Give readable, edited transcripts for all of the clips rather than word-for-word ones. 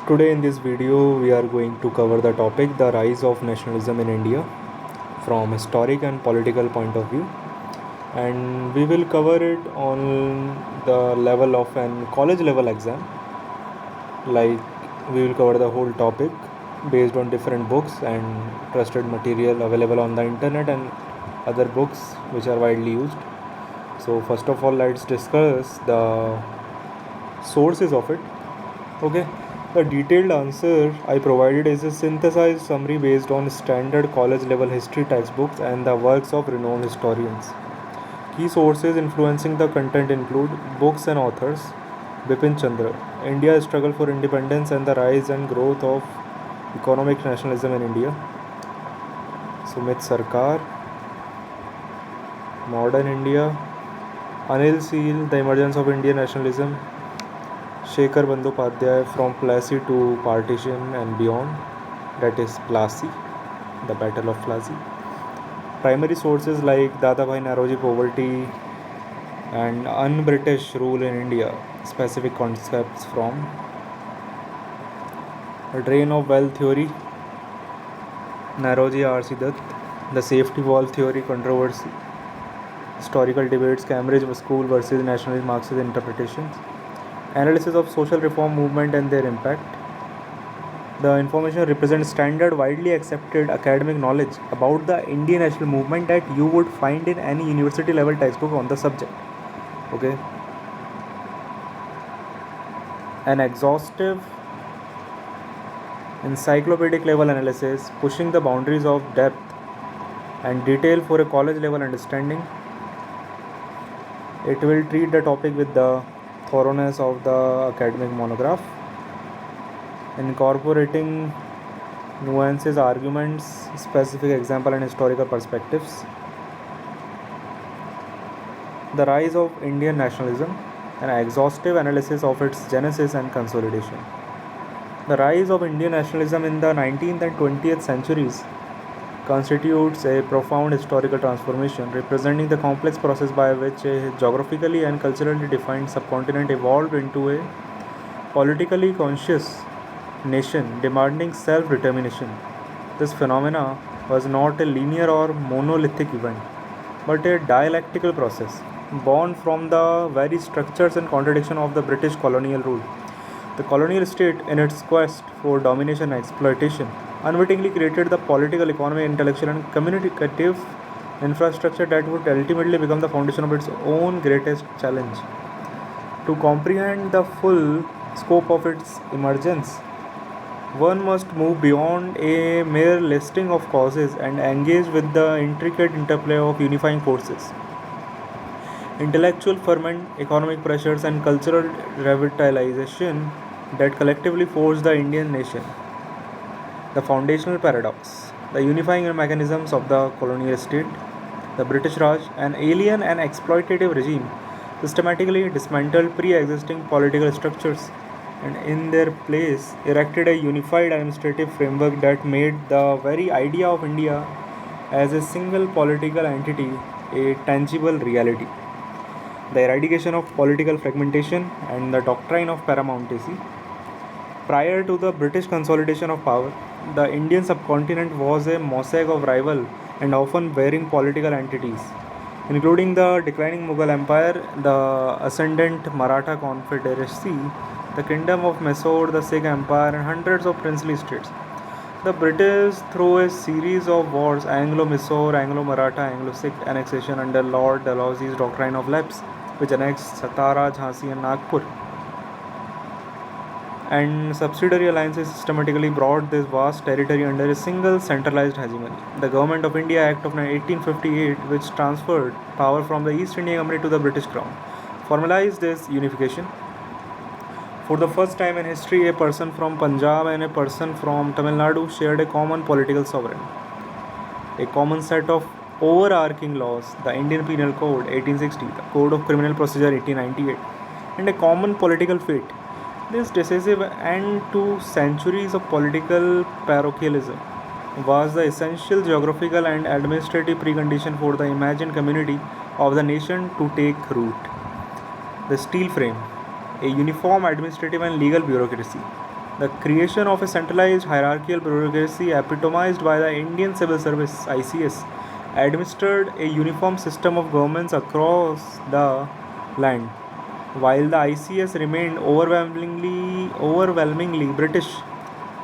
Today in this video we are going to cover the topic the rise of nationalism in India from historic and political point of view, and we will cover it on the level of an college level exam. Like, we will cover the whole topic based on different books and trusted material available on the internet and other books which are widely used. So first of all, let's discuss the sources of it. Okay, the detailed answer I provided is a synthesized summary based on standard college level history textbooks and the works of renowned historians. Key sources influencing the content include books and authors: Bipin Chandra, India's Struggle for Independence and the Rise and Growth of Economic Nationalism in India; Sumit Sarkar, Modern India; Anil Seal, The Emergence of Indian Nationalism; Shekhar Bandyopadhyay, From Plassey to Partition and Beyond, that is Plassey, the Battle of Plassey. Primary sources like Dadabhai Naoroji Poverty and Un-British Rule in India, specific concepts from The Drain of Wealth Theory, Naoroji R.C. Dutt, The Safety Valve Theory Controversy, Historical Debates, Cambridge School versus Nationalist Marxist Interpretations, Analysis of Social Reform Movement and their impact. The information represents standard, widely accepted academic knowledge about the Indian national movement that you would find in any university level textbook on the subject. Okay. An exhaustive encyclopedic level analysis pushing the boundaries of depth and detail for a college level understanding. It will treat the topic with the thoroughness of the academic monograph, incorporating nuances, arguments, specific example and historical perspectives. The rise of Indian nationalism, an exhaustive analysis of its genesis and consolidation. The rise of Indian nationalism in the 19th and 20th centuries constitutes a profound historical transformation, representing the complex process by which a geographically and culturally defined subcontinent evolved into a politically conscious nation demanding self-determination. This phenomena was not a linear or monolithic event, but a dialectical process, born from the very structures and contradiction of the British colonial rule. The colonial state, in its quest for domination and exploitation, unwittingly created the political, economic, intellectual, and communicative infrastructure that would ultimately become the foundation of its own greatest challenge. To comprehend the full scope of its emergence, one must move beyond a mere listing of causes and engage with the intricate interplay of unifying forces. Intellectual ferment, economic pressures, and cultural revitalization that collectively forged the Indian nation. The foundational paradox, the unifying mechanisms of the colonial state, the British Raj, an alien and exploitative regime, systematically dismantled pre-existing political structures and in their place erected a unified administrative framework that made the very idea of India as a single political entity a tangible reality. The eradication of political fragmentation and the doctrine of paramountcy. Prior to the British consolidation of power, the Indian subcontinent was a mosaic of rival and often varying political entities, including the declining Mughal Empire, the ascendant Maratha Confederacy, the Kingdom of Mysore, the Sikh Empire, and hundreds of princely states. The British, through a series of wars, Anglo-Mysore, Anglo-Maratha, Anglo-Sikh annexation under Lord Dalhousie's doctrine of lapse, which annexed Satara, Jhansi, and Nagpur, and subsidiary alliances systematically brought this vast territory under a single centralized hegemony. The Government of India Act of 1858, which transferred power from the East India Company to the British Crown, formalized this unification. For the first time in history, a person from Punjab and a person from Tamil Nadu shared a common political sovereign. A common set of overarching laws, the Indian Penal Code 1860, the Code of Criminal Procedure 1898, and a common political fate. This decisive end to centuries of political parochialism was the essential geographical and administrative precondition for the imagined community of the nation to take root. The steel frame, a uniform administrative and legal bureaucracy, The creation of a centralized hierarchical bureaucracy epitomized by the Indian Civil Service (ICS) administered a uniform system of governments across the land. While the ICS remained overwhelmingly British,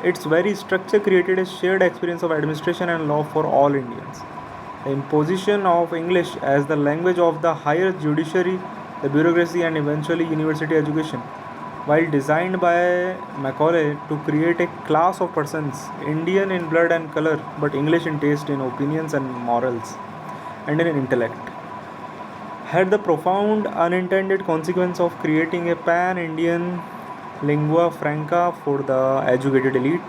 its very structure created a shared experience of administration and law for all Indians. The imposition of English as the language of the higher judiciary, the bureaucracy, and eventually university education, while designed by Macaulay to create a class of persons, Indian in blood and color, but English in taste, in opinions and morals, and in intellect, had the profound unintended consequence of creating a pan Indian lingua franca for the educated elite.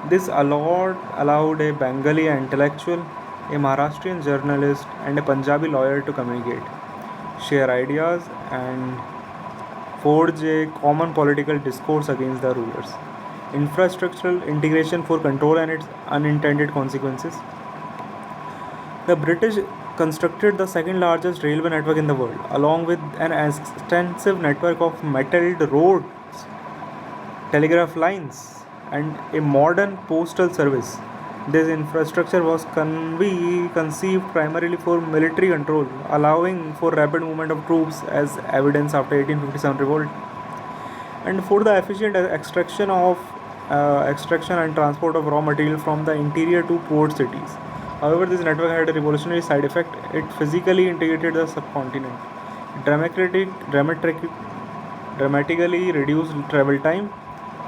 This allowed a Bengali intellectual, a Maharashtrian journalist, and a Punjabi lawyer to communicate, share ideas, and forge a common political discourse against the rulers. Infrastructural integration for control and its unintended consequences. The British constructed the second largest railway network in the world, along with an extensive network of metalled roads, telegraph lines, and a modern postal service. This infrastructure was conceived primarily for military control, allowing for rapid movement of troops as evidence after 1857 revolt, and for the efficient extraction and transport of raw material from the interior to port cities. However, this network had a revolutionary side effect. It physically integrated the subcontinent, dramatically reduced travel time,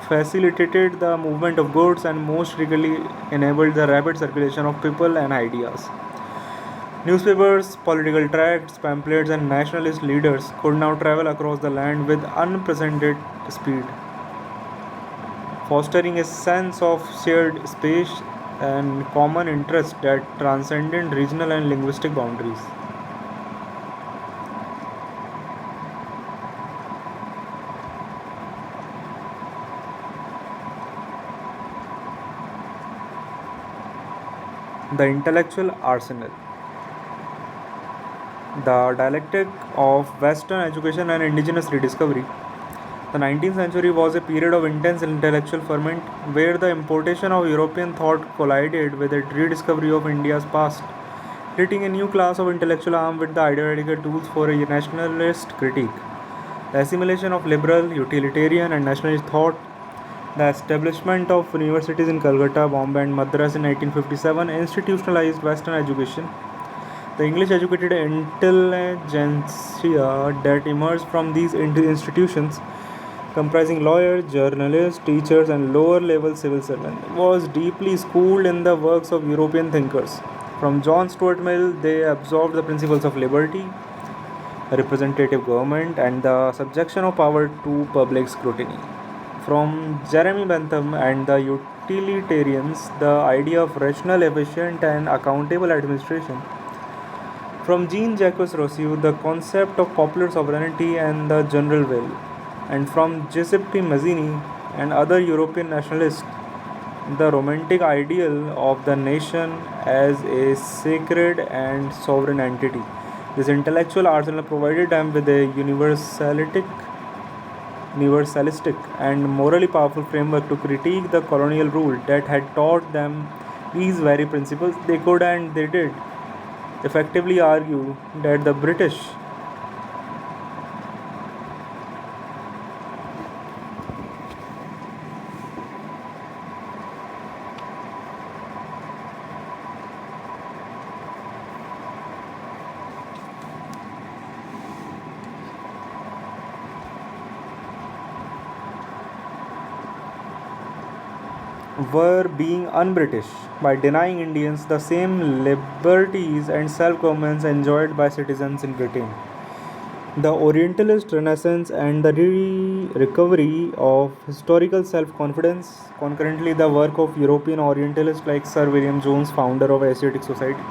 facilitated the movement of goods, and most critically enabled the rapid circulation of people and ideas. Newspapers, political tracts, pamphlets, and nationalist leaders could now travel across the land with unprecedented speed, fostering a sense of shared space and common interest that transcended regional and linguistic boundaries. The intellectual arsenal. The dialectic of Western education and indigenous rediscovery. The 19th century was a period of intense intellectual ferment where the importation of European thought collided with a rediscovery of India's past, creating a new class of intellectual armed with the ideological tools for a nationalist critique. The assimilation of liberal, utilitarian, and nationalist thought, the establishment of universities in Calcutta, Bombay, and Madras in 1857 institutionalized Western education. The English educated intelligentsia that emerged from these institutions, comprising lawyers, journalists, teachers, and lower level civil servants, was deeply schooled in the works of European thinkers. From John Stuart Mill, they absorbed the principles of liberty, representative government, and the subjection of power to public scrutiny. From Jeremy Bentham and the utilitarians, the idea of rational, efficient, and accountable administration. From Jean-Jacques Rousseau, the concept of popular sovereignty and the general will. And from Giuseppe Mazzini and other European nationalists, the romantic ideal of the nation as a sacred and sovereign entity. This intellectual arsenal provided them with a universalistic and morally powerful framework to critique the colonial rule that had taught them these very principles. They could and they did effectively argue that the British were being un-British by denying Indians the same liberties and self-governance enjoyed by citizens in Britain. The Orientalist Renaissance and the recovery of historical self-confidence, concurrently the work of European Orientalists like Sir William Jones, founder of Asiatic Society,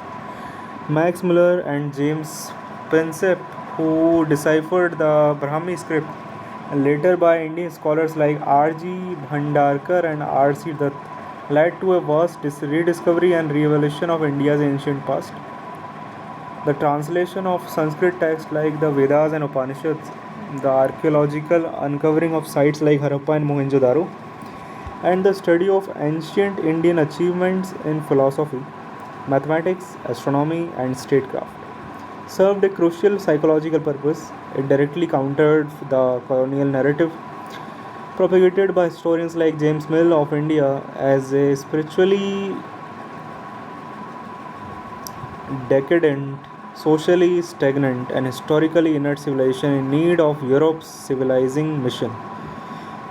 Max Muller and James Prinsep, who deciphered the Brahmi script, and later by Indian scholars like R.G. Bhandarkar and R.C. Dutt, led to a vast rediscovery and revelation of India's ancient past. The translation of Sanskrit texts like the Vedas and Upanishads, the archaeological uncovering of sites like Harappa and Mohenjo-daro, and the study of ancient Indian achievements in philosophy, mathematics, astronomy, and statecraft served a crucial psychological purpose. It directly countered the colonial narrative propagated by historians like James Mill of India as a spiritually decadent, socially stagnant, and historically inert civilization in need of Europe's civilizing mission.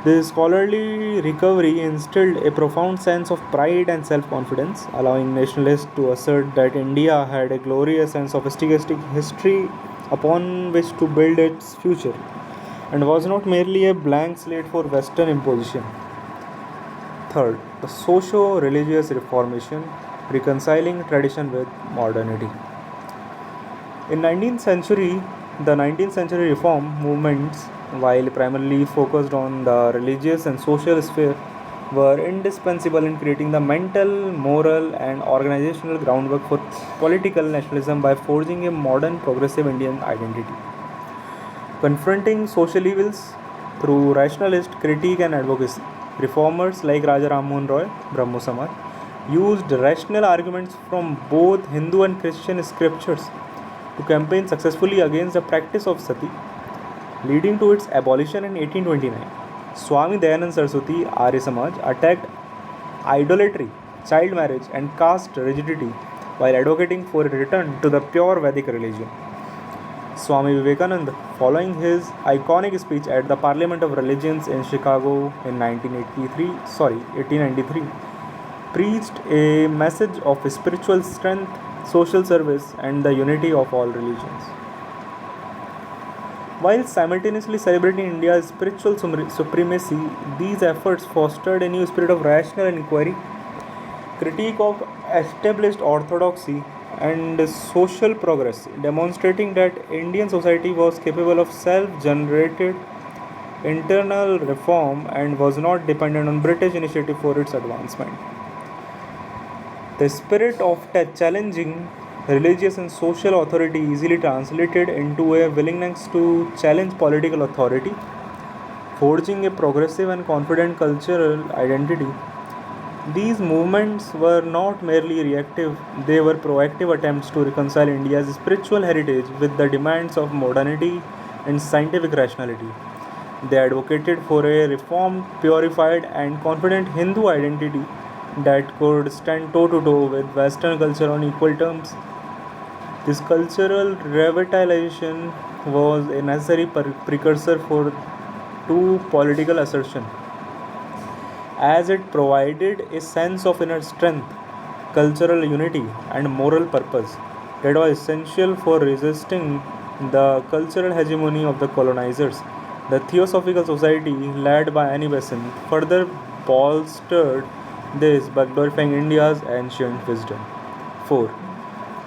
This scholarly recovery instilled a profound sense of pride and self confidence, allowing nationalists to assert that India had a glorious and sophisticated history upon which to build its future, and was not merely a blank slate for Western imposition. Third, the socio religious reformation, reconciling tradition with modernity. In 19th century, the 19th century reform movements, while primarily focused on the religious and social sphere, were indispensable in creating the mental, moral, and organizational groundwork for political nationalism by forging a modern progressive Indian identity. Confronting social evils through rationalist critique and advocacy, reformers like Raja Ram Mohan Roy, Brahmo Samaj, used rational arguments from both Hindu and Christian scriptures to campaign successfully against the practice of sati, leading to its abolition in 1829. Swami Dayanand Saraswati, Arya Samaj, attacked idolatry, child marriage, and caste rigidity while advocating for a return to the pure Vedic religion. Swami Vivekananda, following his iconic speech at the Parliament of Religions in Chicago in 1893, preached a message of spiritual strength, social service, and the unity of all religions. While simultaneously celebrating India's spiritual supremacy, these efforts fostered a new spirit of rational inquiry, critique of established orthodoxy, and social progress, demonstrating that Indian society was capable of self generated internal reform and was not dependent on British initiative for its advancement. The spirit of challenging religious and social authority easily translated into a willingness to challenge political authority, forging a progressive and confident cultural identity. These movements were not merely reactive, they were proactive attempts to reconcile India's spiritual heritage with the demands of modernity and scientific rationality. They advocated for a reformed, purified, and confident Hindu identity that could stand toe to toe with Western culture on equal terms. This cultural revitalization was a necessary precursor for to political assertion, as it provided a sense of inner strength, cultural unity, and moral purpose that was essential for resisting the cultural hegemony of the colonizers. The Theosophical Society, led by Annie Besant, further bolstered this by glorifying India's ancient wisdom. 4.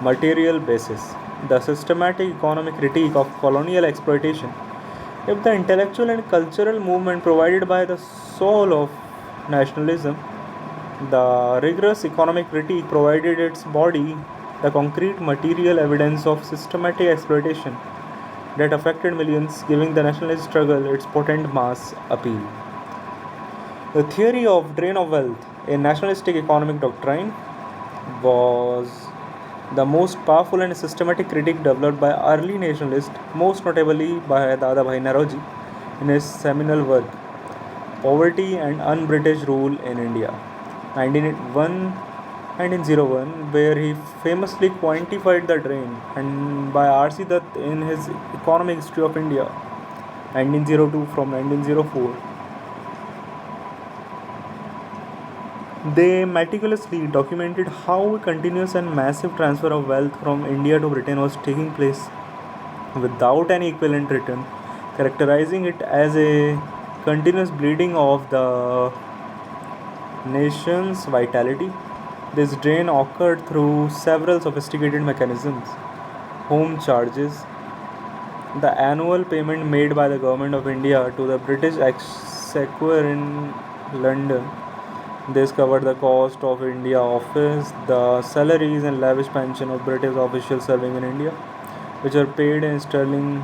Material basis. The systematic economic critique of colonial exploitation. If the intellectual and cultural movement provided by the soul of nationalism, the rigorous economic critique provided its body the concrete material evidence of systematic exploitation that affected millions, giving the nationalist struggle its potent mass appeal. The theory of drain of wealth, a nationalistic economic doctrine, was the most powerful and systematic critique developed by early nationalists, most notably by Dadabhai Naoroji in his seminal work Poverty and Un-British Rule in India, 1901, where he famously quantified the drain, and by R.C. Dutt in his Economic History of India, 1902 from 1904. They meticulously documented how a continuous and massive transfer of wealth from India to Britain was taking place without any equivalent return, characterizing it as a continuous bleeding of the nation's vitality. This drain occurred through several sophisticated mechanisms: home charges, the annual payment made by the Government of India to the British Exchequer in London. This covered the cost of India Office, the salaries and lavish pension of British officials serving in India, which are paid in sterling,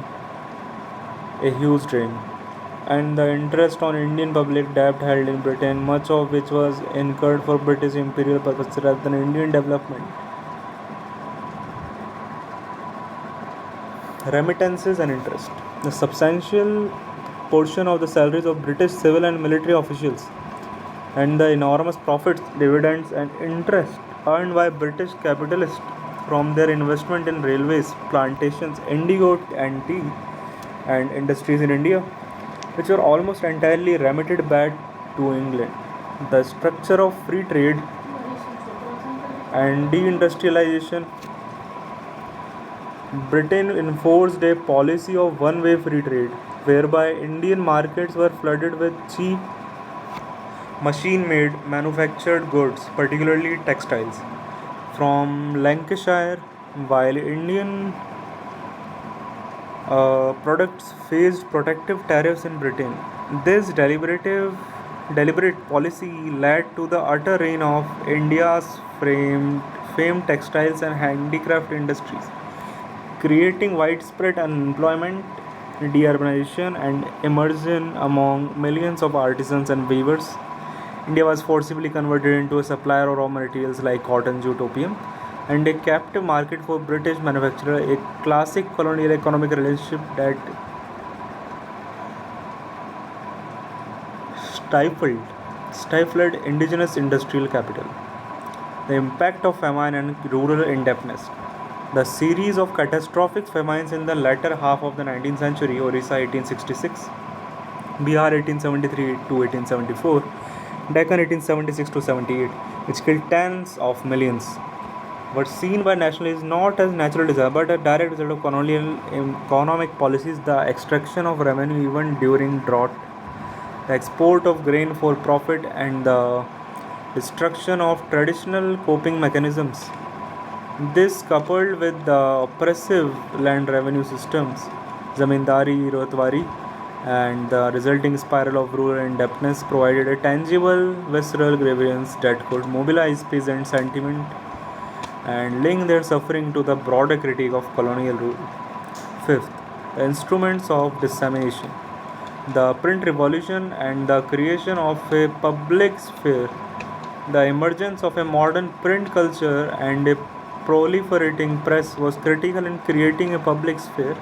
a huge drain. and the interest on Indian public debt held in Britain, much of which was incurred for British imperial purposes rather than Indian development. Remittances and interest. The substantial portion of the salaries of British civil and military officials and the enormous profits, dividends, and interest earned by British capitalists from their investment in railways, plantations, indigo and tea, and industries in India, which were almost entirely remitted back to England. The structure of free trade and deindustrialization. Britain enforced a policy of one way free trade, whereby Indian markets were flooded with cheap machine made manufactured goods, particularly textiles, from Lancashire, while Indian products faced protective tariffs in Britain. This deliberate policy led to the utter ruin of India's famed textiles and handicraft industries, creating widespread unemployment, deurbanization, and immersion among millions of artisans and weavers. India was forcibly converted into a supplier of raw materials like cotton, jute, opium, and a captive market for British manufacturers, a classic colonial economic relationship that stifled, stifled indigenous industrial capital. The impact of famine and rural indebtedness. The series of catastrophic famines in the latter half of the 19th century, Orissa 1866, Bihar 1873 to 1874, Deccan 1876 to 78, which killed tens of millions, were seen by nationalists not as natural disaster but a direct result of colonial economic policies, the extraction of revenue even during drought, the export of grain for profit, and the destruction of traditional coping mechanisms. This, coupled with the oppressive land revenue systems, zamindari, rotwari, and the resulting spiral of rural indebtedness, provided a tangible visceral grievance that could mobilize peasant sentiment and link their suffering to the broader critique of colonial rule. Fifth, the instruments of dissemination. The print revolution and the creation of a public sphere, the emergence of a modern print culture and a proliferating press was critical in creating a public sphere,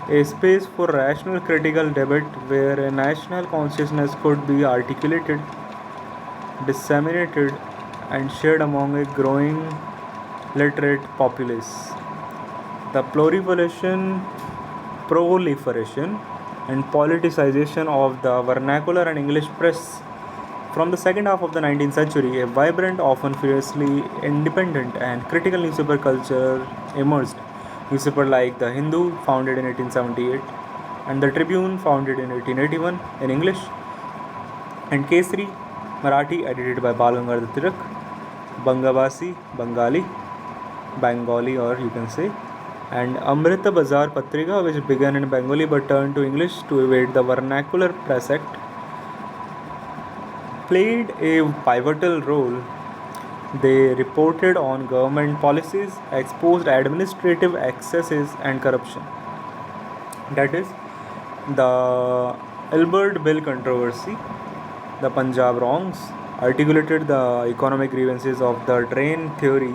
a space for rational critical debate where a national consciousness could be articulated, disseminated, and shared among a growing literate populace. The proliferation and politicization of the vernacular and English press from the second half of the 19th century, a vibrant, often fiercely independent and critical newspaper culture emerged. Newspapers like The Hindu, founded in 1878, and The Tribune, founded in 1881 in English, and Kesari, Marathi, edited by Bal Gangadhar Tilak, Bangabasi, Bengali, or you can say, and Amrita Bazar Patrika, which began in Bengali but turned to English to evade the Vernacular Press Act, played a pivotal role. They reported on government policies, exposed administrative excesses and corruption. That is, the Albert Bill controversy, the Punjab wrongs, articulated the economic grievances of the drain theory,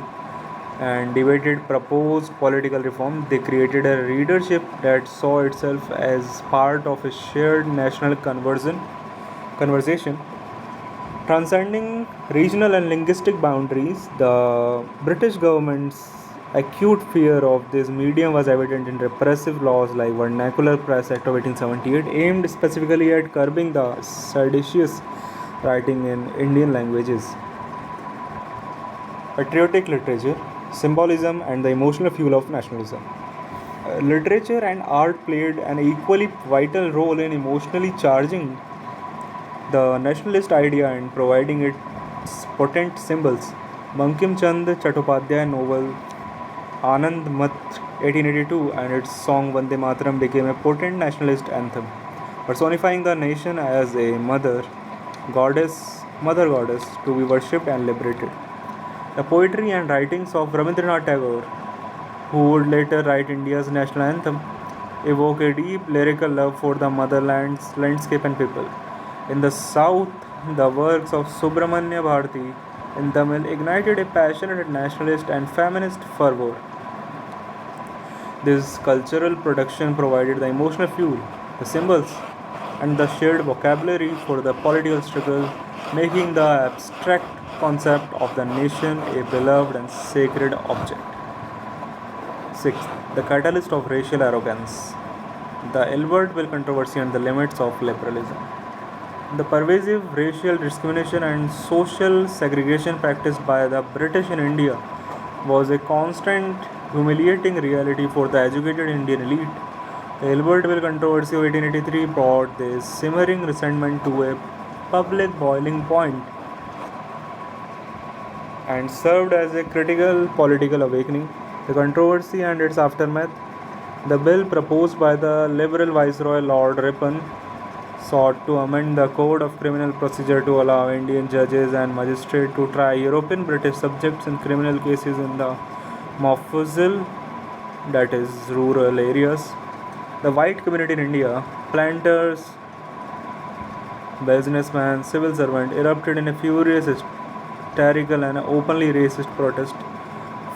and debated proposed political reform. They created a readership that saw itself as part of a shared national conversation. Transcending regional and linguistic boundaries, the British government's acute fear of this medium was evident in repressive laws like Vernacular Press Act of 1878, aimed specifically at curbing the seditious writing in Indian languages. Patriotic literature, symbolism, and the emotional fuel of nationalism. Literature and art played an equally vital role in emotionally charging the nationalist idea and providing its potent symbols. Bankim Chand Chattopadhyay novel Anand Mat 1882 and its song Vande Mataram became a potent nationalist anthem, personifying the nation as a mother goddess to be worshipped and liberated. The poetry and writings of Rabindranath Tagore, who would later write India's national anthem, evoke a deep lyrical love for the motherland's landscape and people. In the south, the works of Subramanya Bharati in Tamil ignited a passionate nationalist and feminist fervor. This cultural production provided the emotional fuel, the symbols, and the shared vocabulary for the political struggle, making the abstract concept of the nation a beloved and sacred object. Sixth, the catalyst of racial arrogance. The Elbert Bill controversy and the limits of liberalism. The pervasive racial discrimination and social segregation practiced by the British in India was a constant, humiliating reality for the educated Indian elite. The Elbert Bill controversy of 1883 brought this simmering resentment to a public boiling point and served as a critical political awakening. The controversy and its aftermath. The bill proposed by the Liberal Viceroy Lord Ripon sought to amend the Code of Criminal Procedure to allow Indian judges and magistrates to try European British subjects in criminal cases in the Mofussil, that is, rural areas. The white community in India, planters, businessmen, civil servants, erupted in a furious, hysterical, and openly racist protest,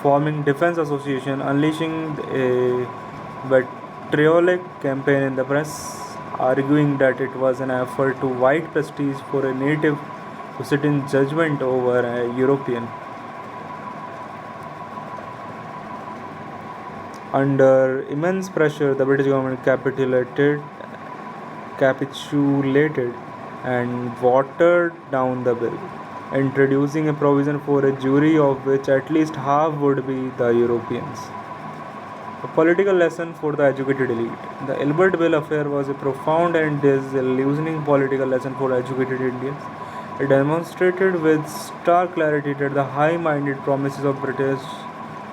forming defense association, unleashing a vitriolic campaign in the press, arguing that it was an effort to white prestige for a native to sit in judgment over a European. Under immense pressure, the British government capitulated and watered down the bill, introducing a provision for a jury of which at least half would be the Europeans. A political lesson for the educated elite. The Albert Bill affair was a profound and disillusioning political lesson for educated Indians. It demonstrated with stark clarity that the high minded promises of British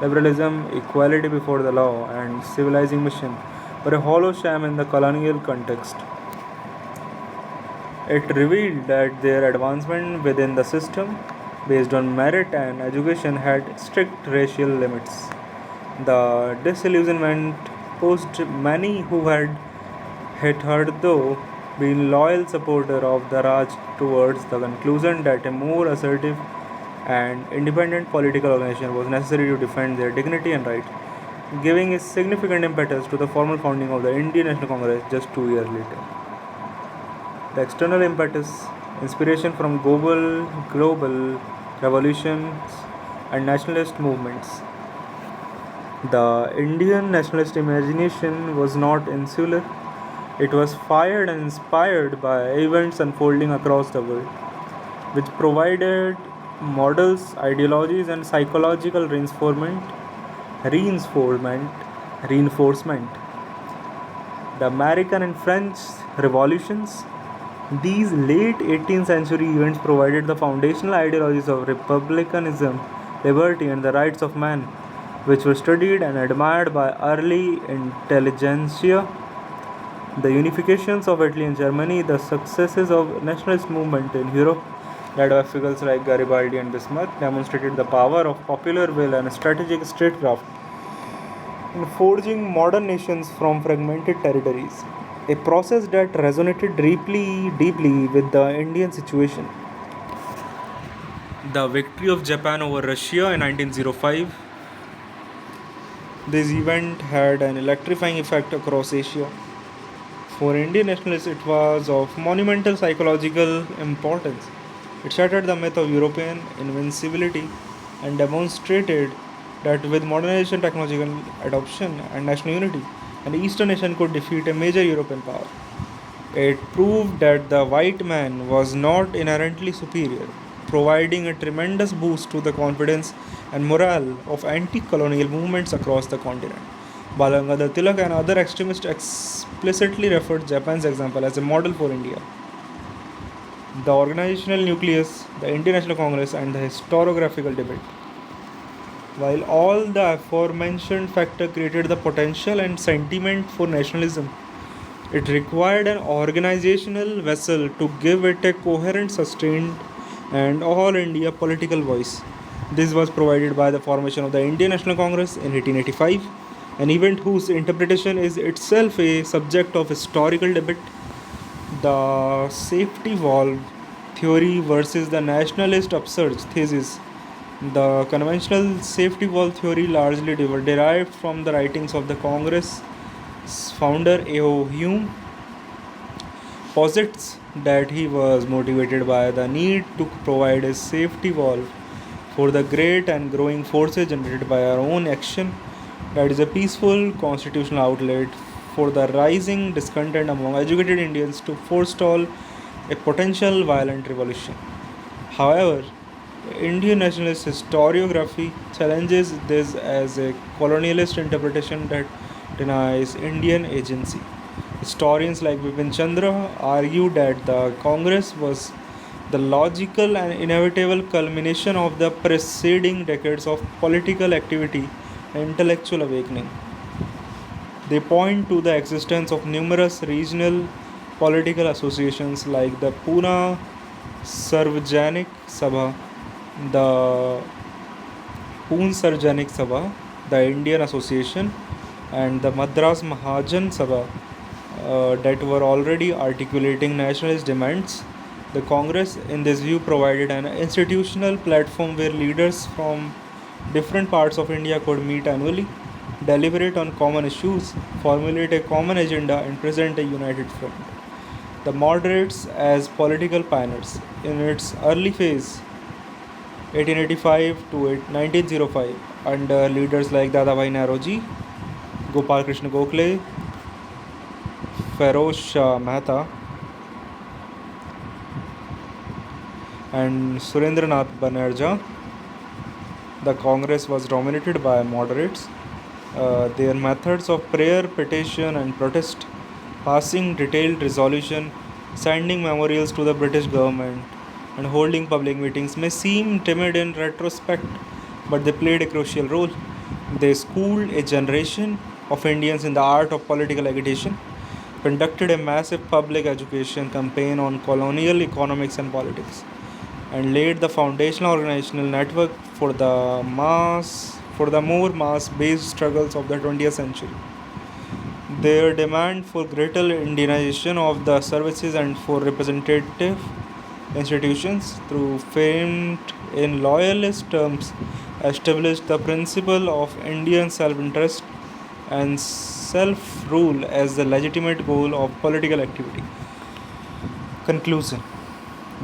liberalism, equality before the law, and civilizing mission were a hollow sham in the colonial context. It revealed that their advancement within the system, based on merit and education, had strict racial limits. The disillusionment pushed many who had hitherto been loyal supporters of the Raj towards the conclusion that a more assertive and independent political organization was necessary to defend their dignity and rights, giving a significant impetus to the formal founding of the Indian National Congress just 2 years later. The external impetus, inspiration from global revolutions and nationalist movements. The Indian nationalist imagination was not insular, it was fired and inspired by events unfolding across the world, which provided models, ideologies, and psychological reinforcement. reinforcement. The American and French revolutions. These late 18th century events provided the foundational ideologies of republicanism, liberty, and the rights of man, which were studied and admired by early intelligentsia. The unifications of Italy and Germany, the successes of nationalist movement in Europe, led by figures like Garibaldi and Bismarck, demonstrated the power of popular will and strategic statecraft in forging modern nations from fragmented territories, a process that resonated deeply with the Indian situation. The victory of Japan over Russia in 1905. This event had an electrifying effect across Asia. For Indian nationalists, it was of monumental psychological importance. It shattered the myth of European invincibility and demonstrated that with modernization, technological adoption, and national unity, an Eastern nation could defeat a major European power. It proved that the white man was not inherently superior, providing a tremendous boost to the confidence and morale of anti colonial movements across the continent. Balangadar Tilak and other extremists explicitly referred Japan's example as a model for India. The organizational nucleus, the Indian National Congress, and the historiographical debate. While all the aforementioned factors created the potential and sentiment for nationalism, it required an organizational vessel to give it a coherent, sustained, and all India political voice. This was provided by the formation of the Indian National Congress in 1885, an event whose interpretation is itself a subject of historical debate. The safety valve theory versus the nationalist upsurge thesis. The conventional safety valve theory, largely derived from the writings of the Congress founder A.O. Hume, posits that he was motivated by the need to provide a safety valve for the great and growing forces generated by our own action, that is, a peaceful constitutional outlet for the rising discontent among educated Indians to forestall a potential violent revolution. However, Indian nationalist historiography challenges this as a colonialist interpretation that denies Indian agency. Historians like Vipin Chandra argue that the Congress was the logical and inevitable culmination of the preceding decades of political activity and intellectual awakening. They point to the existence of numerous regional political associations like the Pune Sarvajanik Sabha, the Poon Sarvajanik Sabha, the Indian Association, and the Madras Mahajan Sabha that were already articulating nationalist demands. The Congress, in this view, provided an institutional platform where leaders from different parts of India could meet annually, deliberate on common issues, formulate a common agenda, and present a united front. The moderates, as political pioneers, in its early phase, 1885 to 1905, under leaders like Dadabhai Naoroji, Gopal Krishna Gokhale, Feroz Shah Mehta, and Surendranath Banerjee, the Congress was dominated by moderates. Their methods of prayer, petition, and protest, passing detailed resolution, sending memorials to the British government, and holding public meetings may seem timid in retrospect, but they played a crucial role. They schooled a generation of Indians in the art of political agitation, conducted a massive public education campaign on colonial economics and politics, and laid the foundational organizational network for the more mass-based struggles of the 20th century. Their demand for greater Indianization of the services and for representative institutions, through framed in loyalist terms, established the principle of Indian self-interest and self-rule as the legitimate goal of political activity. Conclusion: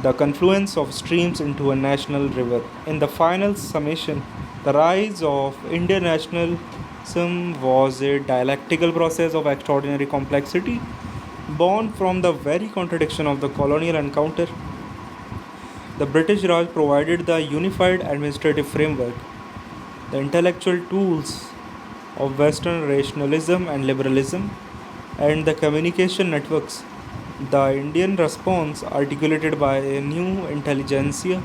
the confluence of streams into a national river. In the final summation, the rise of Indian nationalism was a dialectical process of extraordinary complexity, born from the very contradiction of the colonial encounter. The British Raj provided the unified administrative framework, the intellectual tools of Western rationalism and liberalism, and the communication networks. The Indian response, articulated by a new intelligentsia,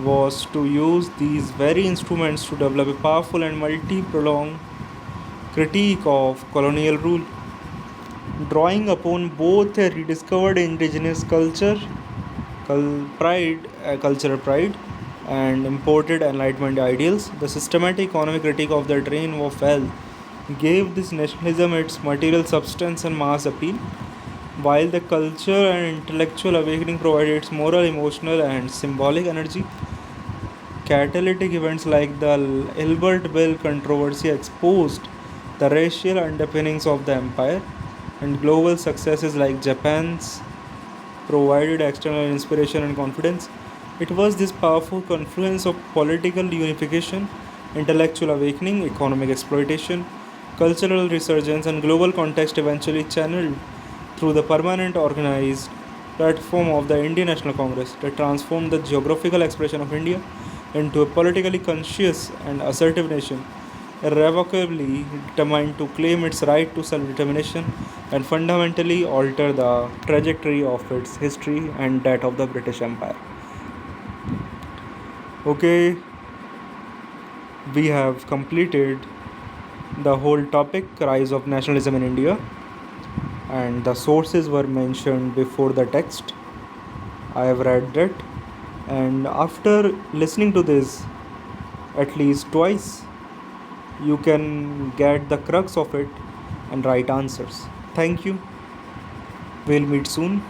was to use these very instruments to develop a powerful and multi-pronged critique of colonial rule, drawing upon both a rediscovered indigenous cultural pride, and imported Enlightenment ideals. The systematic economic critique of the drain of wealth gave this nationalism its material substance and mass appeal, while the culture and intellectual awakening provided its moral, emotional, and symbolic energy. Catalytic events like the Ilbert Bill controversy exposed the racial underpinnings of the empire, and global successes like Japan's provided external inspiration and confidence. It was this powerful confluence of political unification, intellectual awakening, economic exploitation, cultural resurgence, and global context eventually channeled through the permanent organized platform of the Indian National Congress that transformed the geographical expression of India into a politically conscious and assertive nation, irrevocably determined to claim its right to self determination and fundamentally alter the trajectory of its history and that of the British Empire. Okay, we have completed the whole topic, rise of nationalism in India, and the sources were mentioned before the text. I have read that, and after listening to this at least twice, you can get the crux of it and right answers. Thank you. We'll meet soon.